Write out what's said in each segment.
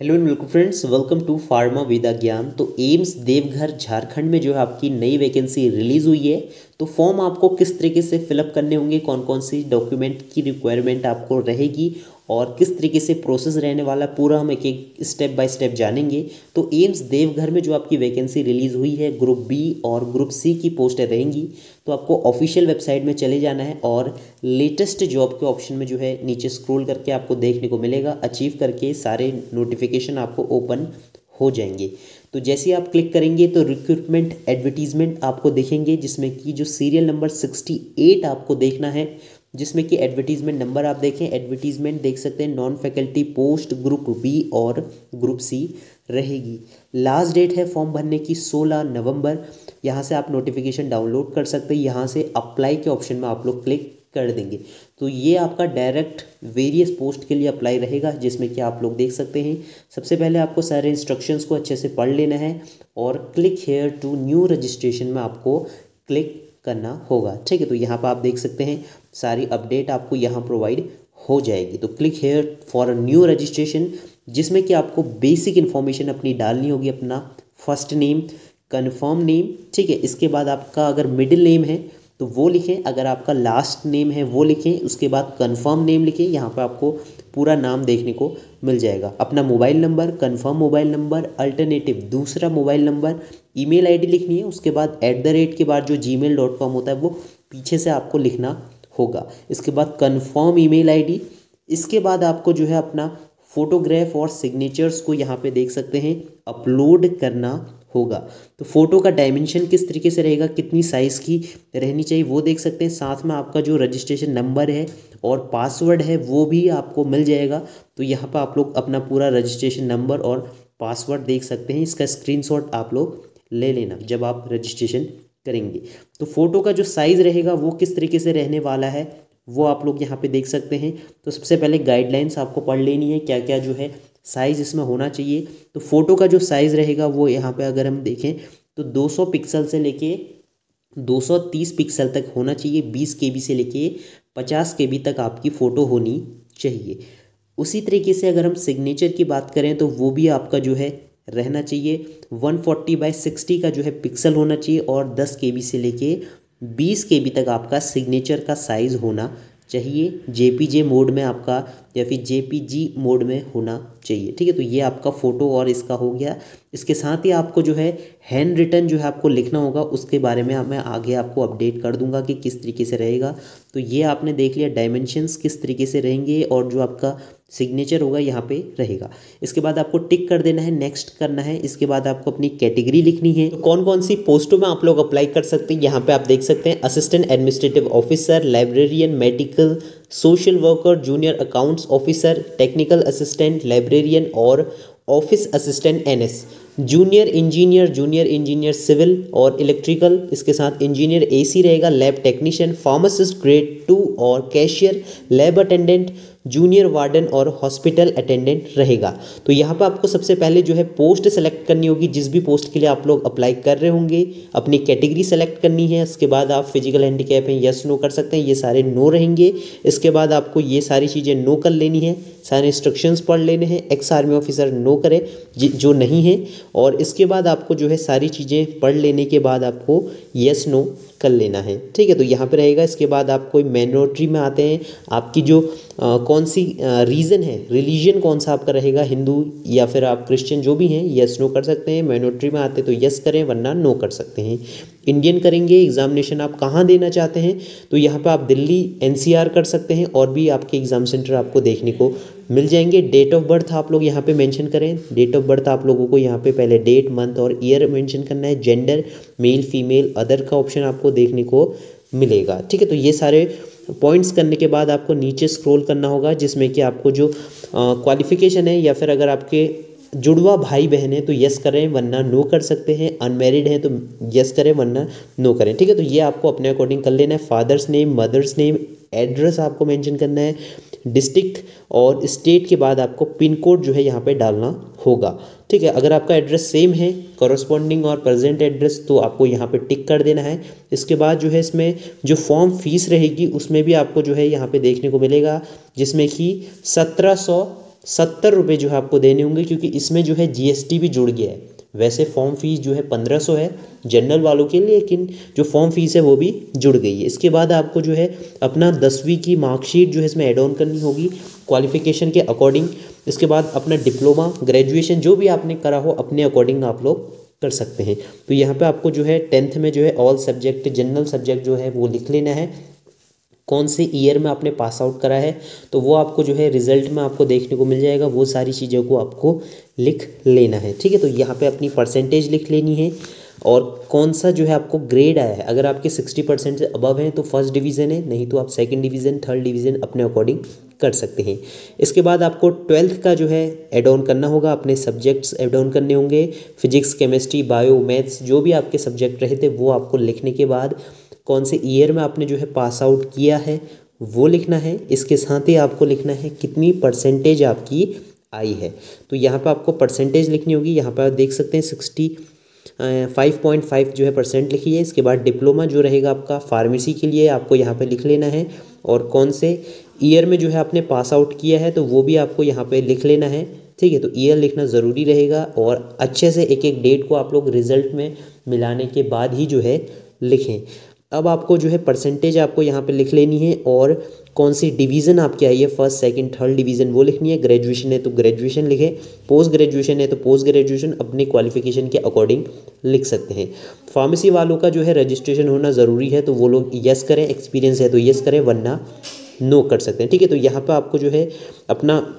Hello and welcome friends, welcome to pharma Veda Gyan. तो AIIMS Deoghar Jharkhand में जो है आपकी नई वैकेंसी रिलीज़ हुई है। तो फॉर्म आपको किस तरीके से फिलअप करने होंगे, कौन कौन सी डॉक्यूमेंट की रिक्वायरमेंट आपको रहेगी और किस तरीके से प्रोसेस रहने वाला, पूरा हम एक एक स्टेप बाय स्टेप जानेंगे। तो एम्स देवघर में जो आपकी वैकेंसी रिलीज़ हुई है, ग्रुप बी और ग्रुप सी की पोस्टें रहेंगी। तो आपको ऑफिशियल वेबसाइट में चले जाना है और लेटेस्ट जॉब के ऑप्शन में जो है नीचे स्क्रॉल करके आपको देखने को मिलेगा, अचीव करके सारे नोटिफिकेशन आपको ओपन हो जाएंगे। तो जैसे आप क्लिक करेंगे तो रिक्रूटमेंट एडवर्टीजमेंट आपको देखेंगे, जिसमें कि जो सीरियल नंबर 68 आपको देखना है, जिसमें कि एडवर्टीजमेंट नंबर आप देखें, एडवर्टीजमेंट देख सकते हैं, non faculty post group B और ग्रुप सी रहेगी। लास्ट डेट है फॉर्म भरने की 16 नवंबर। यहाँ से आप नोटिफिकेशन डाउनलोड कर सकते हैं, यहाँ से अप्लाई के ऑप्शन में आप लोग क्लिक कर देंगे। तो ये आपका डायरेक्ट वेरियस पोस्ट के लिए अप्लाई रहेगा, जिसमें कि आप लोग देख सकते हैं। सबसे पहले आपको सारे इंस्ट्रक्शंस को अच्छे से पढ़ लेना है और click here to new registration में आपको क्लिक करना होगा। ठीक है, तो यहाँ पर आप देख सकते हैं सारी अपडेट आपको यहाँ प्रोवाइड हो जाएगी। तो click here for a new registration, जिसमें कि आपको बेसिक इन्फॉर्मेशन अपनी डालनी होगी, अपना फर्स्ट नेम, कन्फर्म नेम। ठीक है, इसके बाद आपका अगर मिडिल नेम है तो वो लिखें, अगर आपका लास्ट नेम है वो लिखें, उसके बाद कंफर्म नेम लिखें। यहाँ पर आपको पूरा नाम देखने को मिल जाएगा। अपना mobile number, confirm mobile number, alternative दूसरा मोबाइल नंबर, ईमेल आईडी लिखनी है। उसके बाद @ के बाद जो gmail.com होता है वो पीछे से आपको लिखना होगा। इसके बाद कंफर्म ईमेल आईडी। इसके बाद आपको जो है अपना फोटोग्राफ और सिग्नेचर्स को यहाँ पे देख सकते हैं अपलोड करना होगा। तो फोटो का डायमेंशन किस तरीके से रहेगा, कितनी साइज़ की रहनी चाहिए वो देख सकते हैं। साथ में आपका जो रजिस्ट्रेशन नंबर है और पासवर्ड है वो भी आपको मिल जाएगा। तो यहाँ पर आप लोग अपना पूरा रजिस्ट्रेशन नंबर और पासवर्ड देख सकते हैं। इसका स्क्रीनशॉट आप लोग ले लेना जब आप रजिस्ट्रेशन करेंगे। तो फ़ोटो का जो साइज़ रहेगा वो किस तरीके से रहने वाला है वो आप लोग यहाँ पे देख सकते हैं। तो सबसे पहले गाइडलाइंस आपको पढ़ लेनी है, क्या क्या जो है साइज़ इसमें होना चाहिए। तो फ़ोटो का जो साइज़ रहेगा वो यहाँ पे अगर हम देखें तो 200 पिक्सल से लेके 230 पिक्सल तक होना चाहिए। 20 KB से लेके 50 KB तक आपकी फ़ोटो होनी चाहिए। उसी तरीके से अगर हम सिग्नेचर की बात करें तो वो भी आपका जो है रहना चाहिए 140/60 का जो है पिक्सल होना चाहिए और 10 KB से लेके 20 KB तक आपका सिग्नेचर का साइज़ होना चाहिए। JPG मोड में आपका या फिर JPG मोड में होना चाहिए। ठीक है, तो ये आपका फ़ोटो और इसका हो गया। इसके साथ ही आपको जो है हैंड रिटन जो है आपको लिखना होगा, उसके बारे में मैं आगे आपको अपडेट कर दूंगा कि किस तरीके से रहेगा। तो ये आपने देख लिया डायमेंशंस किस तरीके से रहेंगे और जो आपका सिग्नेचर होगा यहाँ पे रहेगा। इसके बाद आपको टिक कर देना है, नेक्स्ट करना है। इसके बाद आपको अपनी कैटेगरी लिखनी है। तो कौन कौन सी पोस्टों में आप लोग अप्लाई कर सकते हैं यहाँ पे आप देख सकते हैं। Assistant administrative officer, librarian, medical, social worker, junior accounts officer, technical assistant, librarian और office assistant NS, junior engineer civil और इलेक्ट्रिकल। इसके साथ इंजीनियर AC रहेगा, लैब टेक्नीशियन, फार्मासिस्ट ग्रेड 2 और cashier, lab attendant, junior warden और hospital attendant रहेगा। तो यहाँ पर आपको सबसे पहले जो है पोस्ट सेलेक्ट करनी होगी, जिस भी पोस्ट के लिए आप लोग अप्लाई कर रहे होंगे। अपनी कैटेगरी सेलेक्ट करनी है। इसके बाद आप फिजिकल हैंडीकैप हैं यस नो कर सकते हैं, ये सारे नो रहेंगे। इसके बाद आपको ये सारी चीज़ें नो कर लेनी है, सारे इंस्ट्रक्शंस पढ़ लेने हैं। एक्स आर्मी ऑफिसर नो करें जो नहीं है। और इसके बाद आपको जो है सारी चीज़ें पढ़ लेने के बाद आपको यस नो कर लेना है। ठीक है, तो यहाँ पे रहेगा। इसके बाद आप कोई माइनॉरिटी में आते हैं, आपकी जो कौन सी रीज़न है, रिलीजन कौन सा आपका रहेगा, हिंदू या फिर आप क्रिश्चियन, जो भी हैं यस नो कर सकते हैं। माइनॉरिटी में आते तो यस करें वरना नो कर सकते हैं। इंडियन करेंगे। एग्जामिनेशन आप कहाँ देना चाहते हैं तो यहाँ पे आप दिल्ली NCR कर सकते हैं और भी आपके एग्ज़ाम सेंटर आपको देखने को मिल जाएंगे। डेट ऑफ बर्थ आप लोग यहाँ पे मेंशन करें। डेट ऑफ बर्थ आप लोगों को यहाँ पे पहले डेट, मंथ और ईयर मेंशन करना है। जेंडर मेल फीमेल अदर का ऑप्शन आपको देखने को मिलेगा। ठीक है, तो ये सारे पॉइंट्स करने के बाद आपको नीचे स्क्रॉल करना होगा, जिसमें कि आपको जो क्वालिफिकेशन है या फिर अगर आपके जुड़वा भाई बहन है तो यस करें वरना नो कर सकते हैं। अनमैरिड हैं तो यस करें वरना नो करें। ठीक है, तो ये आपको अपने अकॉर्डिंग कर लेना है। Father's name, mother's name, address आपको मेंशन करना है, डिस्ट्रिक्ट और स्टेट के बाद आपको पिन कोड जो है यहाँ पे डालना होगा। ठीक है, अगर आपका एड्रेस सेम है कॉरस्पॉन्डिंग और प्रेजेंट एड्रेस तो आपको यहाँ पे टिक कर देना है। इसके बाद जो है इसमें जो फॉर्म फीस रहेगी उसमें भी आपको जो है यहाँ पे देखने को मिलेगा, जिसमें कि ₹70 जो है आपको देने होंगे, क्योंकि इसमें जो है GST भी जुड़ गया है। वैसे फॉर्म फीस जो है 1500 है जनरल वालों के लिए, लेकिन जो फॉर्म फीस है वो भी जुड़ गई है। इसके बाद आपको जो है अपना 10वीं की मार्कशीट जो है इसमें ऐड ऑन करनी होगी क्वालिफिकेशन के अकॉर्डिंग। इसके बाद अपना डिप्लोमा, ग्रेजुएशन जो भी आपने करा हो अपने अकॉर्डिंग आप लोग कर सकते हैं। तो यहाँ पे आपको जो है 10th में जो है ऑल सब्जेक्ट, जनरल सब्जेक्ट जो है वो लिख लेना है, कौन से ईयर में आपने पास आउट करा है, तो वो आपको जो है रिजल्ट में आपको देखने को मिल जाएगा। वो सारी चीज़ों को आपको लिख लेना है, ठीक है। तो यहाँ पे अपनी परसेंटेज लिख लेनी है और कौन सा जो है आपको ग्रेड आया है। अगर आपके 60% से अबव हैं तो फर्स्ट डिवीज़न है, नहीं तो आप सेकंड डिवीज़न, थर्ड डिवीज़न अपने अकॉर्डिंग कर सकते हैं। इसके बाद आपको 12th का जो है एड ऑन करना होगा, अपने सब्जेक्ट्स एड ऑन करने होंगे। फिजिक्स, केमिस्ट्री, बायो, मैथ्स जो भी आपके सब्जेक्ट रहे थे वो आपको लिखने के बाद कौन से ईयर में आपने जो है पास आउट किया है वो लिखना है। इसके साथ ही आपको लिखना है कितनी परसेंटेज आपकी आई है। तो यहाँ पे आपको परसेंटेज लिखनी होगी। यहाँ पर आप देख सकते हैं 65.5 जो है परसेंट लिखी है। इसके बाद डिप्लोमा जो रहेगा आपका फार्मेसी के लिए आपको यहाँ पे लिख लेना है, और कौन से ईयर में जो है आपने पास आउट किया है तो वो भी आपको यहाँ पे लिख लेना है, ठीक है। तो ईयर लिखना ज़रूरी रहेगा और अच्छे से एक एक डेट को आप लोग रिजल्ट में मिलाने के बाद ही जो है लिखें। अब आपको जो है परसेंटेज आपको यहाँ पे लिख लेनी है और कौन सी डिवीज़न आपकी आई है, फर्स्ट, सेकंड, थर्ड डिवीज़न वो लिखनी है। ग्रेजुएशन है तो ग्रेजुएशन लिखें, पोस्ट ग्रेजुएशन है तो पोस्ट ग्रेजुएशन अपने क्वालिफिकेशन के अकॉर्डिंग लिख सकते हैं। फार्मेसी वालों का जो है रजिस्ट्रेशन होना ज़रूरी है तो वो लोग यस करें, एक्सपीरियंस है तो यस करें, वरना नो कर सकते हैं, ठीक है। तो यहाँ पर आपको जो है अपना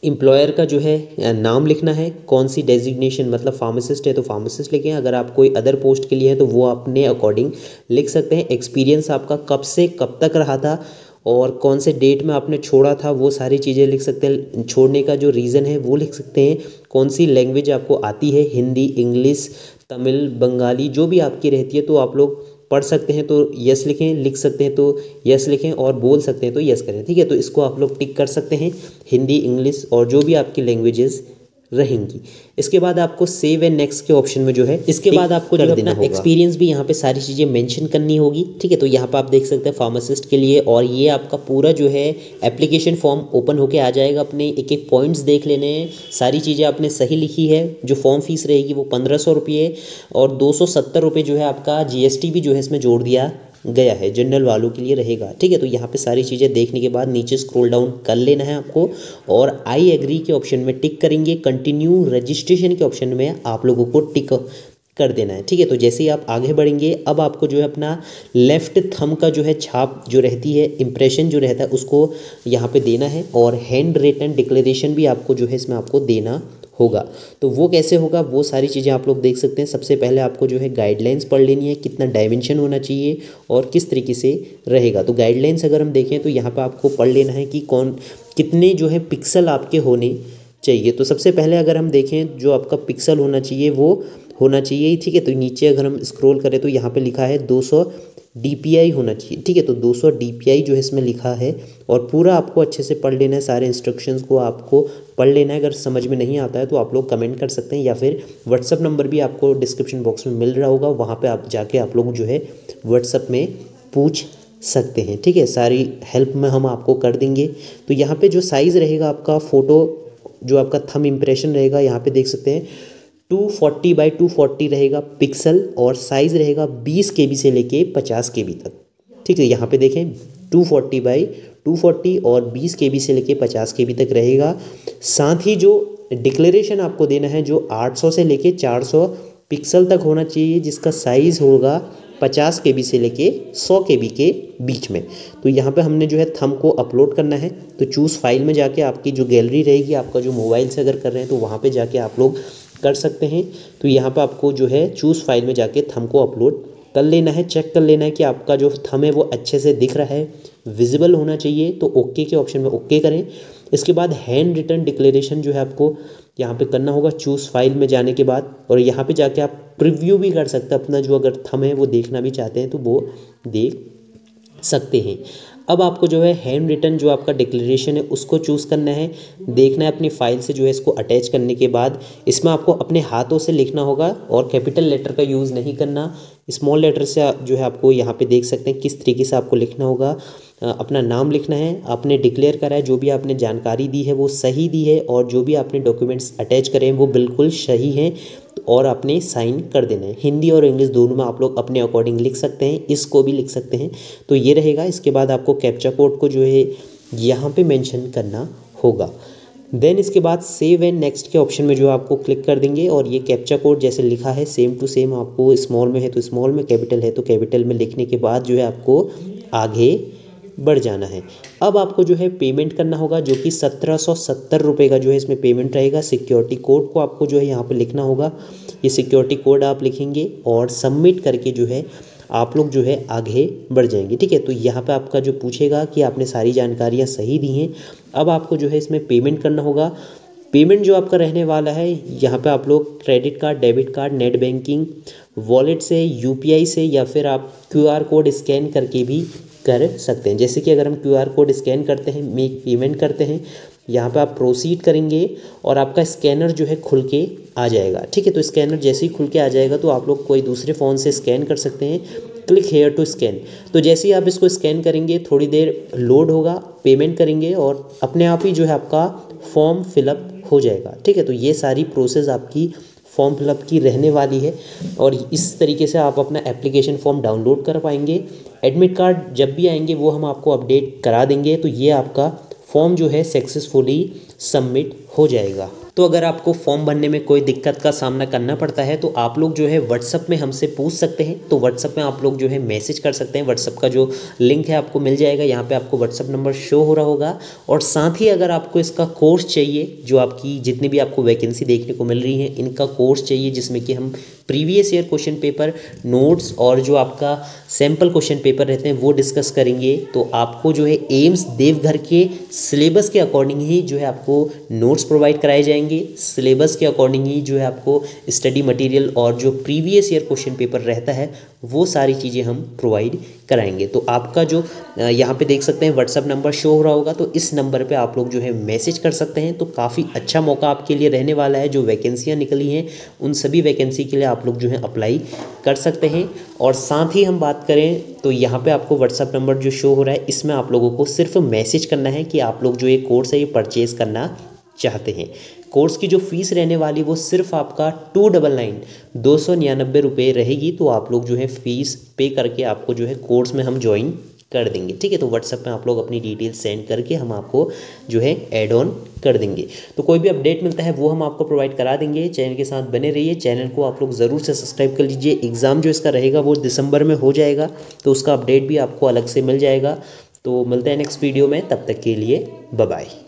एम्प्लॉयर का जो है नाम लिखना है, कौन सी डेजिग्नेशन, मतलब फार्मासिस्ट है तो फार्मासिस्ट लिखें। अगर आप कोई अदर पोस्ट के लिए है तो वो अपने अकॉर्डिंग लिख सकते हैं। एक्सपीरियंस आपका कब से कब तक रहा था और कौन से डेट में आपने छोड़ा था वो सारी चीज़ें लिख सकते हैं। छोड़ने का जो रीज़न है वो लिख सकते हैं। कौन सी लैंग्वेज आपको आती है, हिंदी, इंग्लिश, तमिल, बंगाली जो भी आपकी रहती है तो आप लोग पढ़ सकते हैं तो यस लिखें, लिख सकते हैं तो यस लिखें और बोल सकते हैं तो यस करें, ठीक है। तो इसको आप लोग टिक कर सकते हैं, हिंदी, इंग्लिश और जो भी आपकी लैंग्वेजेस रहेंगी। इसके बाद आपको सेव एंड नेक्स्ट के ऑप्शन में जो है इसके बाद आपको जो है अपना एक्सपीरियंस भी यहाँ पे सारी चीज़ें मेंशन करनी होगी, ठीक है। तो यहाँ पे आप देख सकते हैं फार्मासिस्ट के लिए, और ये आपका पूरा जो है एप्लीकेशन फॉर्म ओपन होके आ जाएगा। अपने एक एक पॉइंट्स देख लेने हैं, सारी चीज़ें आपने सही लिखी है। जो फॉर्म फीस रहेगी वो 1500 रुपये और 270 रुपये जो है आपका GST भी जो है इसमें जोड़ दिया गया है, जनरल वालों के लिए रहेगा, ठीक है। तो यहाँ पे सारी चीज़ें देखने के बाद नीचे स्क्रॉल डाउन कर लेना है आपको और आई एग्री के ऑप्शन में टिक करेंगे। कंटिन्यू रजिस्ट्रेशन के ऑप्शन में आप लोगों को टिक कर देना है, ठीक है। तो जैसे ही आप आगे बढ़ेंगे अब आपको जो है अपना लेफ़्ट थंब का जो है छाप जो रहती है, इम्प्रेशन जो रहता है उसको यहाँ पे देना है, और हैंड रिटन डिक्लेरेशन भी आपको जो है इसमें आपको देना होगा। तो वो कैसे होगा वो सारी चीज़ें आप लोग देख सकते हैं। सबसे पहले आपको जो है गाइडलाइंस पढ़ लेनी है, कितना डायमेंशन होना चाहिए और किस तरीके से रहेगा। तो गाइडलाइंस अगर हम देखें तो यहाँ पर आपको पढ़ लेना है कि कितने जो है पिक्सल आपके होने चाहिए। तो सबसे पहले अगर हम देखें जो आपका पिक्सल होना चाहिए वो होना चाहिए, ठीक है। तो नीचे अगर हम स्क्रॉल करें तो यहाँ पे लिखा है 200 DPI होना चाहिए, ठीक है। तो 200 DPI जो है इसमें लिखा है और पूरा आपको अच्छे से पढ़ लेना है। सारे इंस्ट्रक्शंस को आपको पढ़ लेना है। अगर समझ में नहीं आता है तो आप लोग कमेंट कर सकते हैं या फिर व्हाट्सअप नंबर भी आपको डिस्क्रिप्शन बॉक्स में मिल रहा होगा, वहाँ पर आप जाके आप लोग जो है व्हाट्सअप में पूछ सकते हैं, ठीक है। सारी हेल्प में हम आपको कर देंगे। तो यहाँ पे जो साइज़ रहेगा आपका फ़ोटो जो आपका थंब इम्प्रेशन रहेगा यहाँ पे देख सकते हैं 240 बाई 240 रहेगा पिक्सल, और साइज़ रहेगा 20 KB से लेके 50 KB तक, ठीक है। यहाँ पे देखें 240 बाई 240 और 20 KB से लेके 50 KB तक रहेगा। साथ ही जो डिक्लेरेशन आपको देना है जो 800 से लेके 400 पिक्सल तक होना चाहिए, जिसका साइज़ होगा 50 KB से लेके 100 KB के बीच में। तो यहाँ पे हमने जो है थंब को अपलोड करना है। तो चूज़ फाइल में जाके आपकी जो गैलरी रहेगी, आपका जो मोबाइल से अगर कर रहे हैं तो वहाँ पे जाके आप लोग कर सकते हैं। तो यहाँ पे आपको जो है चूज़ फाइल में जाके थंब को अपलोड कर लेना है। चेक कर लेना है कि आपका जो थंब है वो अच्छे से दिख रहा है, विजिबल होना चाहिए। तो ओके के ऑप्शन में ओके करें। इसके बाद हैंड रिटन डिक्लेरेशन जो है आपको यहाँ पे करना होगा चूज़ फाइल में जाने के बाद, और यहाँ पे जाके आप प्रीव्यू भी कर सकते हैं अपना जो अगर थंब है वो देखना भी चाहते हैं तो वो देख सकते हैं। अब आपको जो है हैंड रिटन जो आपका डिक्लेरेशन है उसको चूज़ करना है, देखना है अपनी फाइल से जो है इसको अटैच करने के बाद इसमें आपको अपने हाथों से लिखना होगा और कैपिटल लेटर का यूज़ नहीं करना। स्मॉल लेटर से जो है आपको यहाँ पे देख सकते हैं किस तरीके से आपको लिखना होगा। अपना नाम लिखना है, आपने डिक्लेयर करा है, जो भी आपने जानकारी दी है वो सही दी है और जो भी आपने डॉक्यूमेंट्स अटैच करे हैं वो बिल्कुल सही हैं और आपने साइन कर देना है। हिंदी और इंग्लिश दोनों में आप लोग अपने अकॉर्डिंग लिख सकते हैं, इसको भी लिख सकते हैं। तो ये रहेगा। इसके बाद आपको कैप्चा कोड को जो है यहाँ पे मेंशन करना होगा। देन इसके बाद सेव एंड नेक्स्ट के ऑप्शन में जो आपको क्लिक कर देंगे और ये कैप्चा कोड जैसे लिखा है सेम टू सेम आपको स्मॉल में है तो स्मॉल में, कैपिटल है तो कैपिटल में लिखने के बाद जो है आपको आगे बढ़ जाना है। अब आपको जो है पेमेंट करना होगा जो कि 1770 रुपये का जो है इसमें पेमेंट रहेगा। सिक्योरिटी कोड को आपको जो है यहाँ पे लिखना होगा, ये सिक्योरिटी कोड आप लिखेंगे और सबमिट करके जो है आप लोग जो है आगे बढ़ जाएंगे। ठीक है, तो यहाँ पे आपका जो पूछेगा कि आपने सारी जानकारियाँ सही दी हैं। अब आपको जो है इसमें पेमेंट करना होगा। पेमेंट जो आपका रहने वाला है यहाँ पे आप लोग credit card, debit card, net banking, wallet से, यूपीआई से या फिर आप क्यूआर कोड स्कैन करके भी कर सकते हैं। जैसे कि अगर हम क्यूआर कोड स्कैन करते हैं, मेक पेमेंट करते हैं, यहाँ पे आप प्रोसीड करेंगे और आपका स्कैनर जो है खुल के आ जाएगा। ठीक है, तो स्कैनर जैसे ही खुल के आ जाएगा तो आप लोग कोई दूसरे फ़ोन से स्कैन कर सकते हैं। क्लिक हेयर टू स्कैन, तो जैसे ही आप इसको स्कैन करेंगे थोड़ी देर लोड होगा, पेमेंट करेंगे और अपने आप ही जो है आपका फॉर्म फिलअप हो जाएगा। ठीक है, तो ये सारी प्रोसेस आपकी फॉर्म फिलअप की रहने वाली है और इस तरीके से आप अपना एप्लीकेशन फॉर्म डाउनलोड कर पाएंगे। एडमिट कार्ड जब भी आएंगे वो हम आपको अपडेट करा देंगे। तो ये आपका फॉर्म जो है सक्सेसफुली सबमिट हो जाएगा। तो अगर आपको फॉर्म भरने में कोई दिक्कत का सामना करना पड़ता है तो आप लोग जो है व्हाट्सअप में हमसे पूछ सकते हैं। तो व्हाट्सअप में आप लोग जो है मैसेज कर सकते हैं। व्हाट्सअप का जो लिंक है आपको मिल जाएगा, यहाँ पे आपको व्हाट्सअप नंबर शो हो रहा होगा। और साथ ही अगर आपको इसका कोर्स चाहिए, जो आपकी जितनी भी आपको वैकेंसी देखने को मिल रही है इनका कोर्स चाहिए, जिसमें कि हम previous year question paper, notes और जो आपका सैम्पल क्वेश्चन पेपर रहते हैं वो डिस्कस करेंगे। तो आपको जो है एम्स देवघर के सिलेबस के अकॉर्डिंग ही जो है आपको नोट्स प्रोवाइड कराए जाएंगे। सिलेबस के अकॉर्डिंग ही जो है आपको स्टडी मटेरियल और जो प्रीवियस ईयर क्वेश्चन पेपर रहता है वो सारी चीज़ें हम प्रोवाइड कराएंगे। तो आपका जो यहाँ पे देख सकते हैं व्हाट्सअप नंबर शो हो रहा होगा, तो इस नंबर पे आप लोग जो है मैसेज कर सकते हैं। तो काफ़ी अच्छा मौका आपके लिए रहने वाला है। जो वैकेंसियाँ निकली हैं उन सभी वैकेंसी के लिए आप लोग जो है अप्लाई कर सकते हैं। और साथ ही हम बात करें तो यहाँ पे आपको व्हाट्सअप नंबर जो शो हो रहा है इसमें आप लोगों को सिर्फ मैसेज करना है कि आप लोग जो ये कोर्स है ये परचेज़ करना चाहते हैं। कोर्स की जो फीस रहने वाली वो सिर्फ आपका 299 रुपये रहेगी। तो आप लोग जो है फ़ीस पे करके आपको जो है कोर्स में हम ज्वाइन कर देंगे। ठीक है, तो व्हाट्सएप में आप लोग अपनी डिटेल सेंड करके हम आपको जो है ऐड ऑन कर देंगे। तो कोई भी अपडेट मिलता है वो हम आपको प्रोवाइड करा देंगे। चैनल के साथ बने रहिए, चैनल को आप लोग ज़रूर से सब्सक्राइब कर लीजिए। एग्ज़ाम जो इसका रहेगा वो दिसंबर में हो जाएगा, तो उसका अपडेट भी आपको अलग से मिल जाएगा। तो मिलते हैं नेक्स्ट वीडियो में, तब तक के लिए बाय बाय।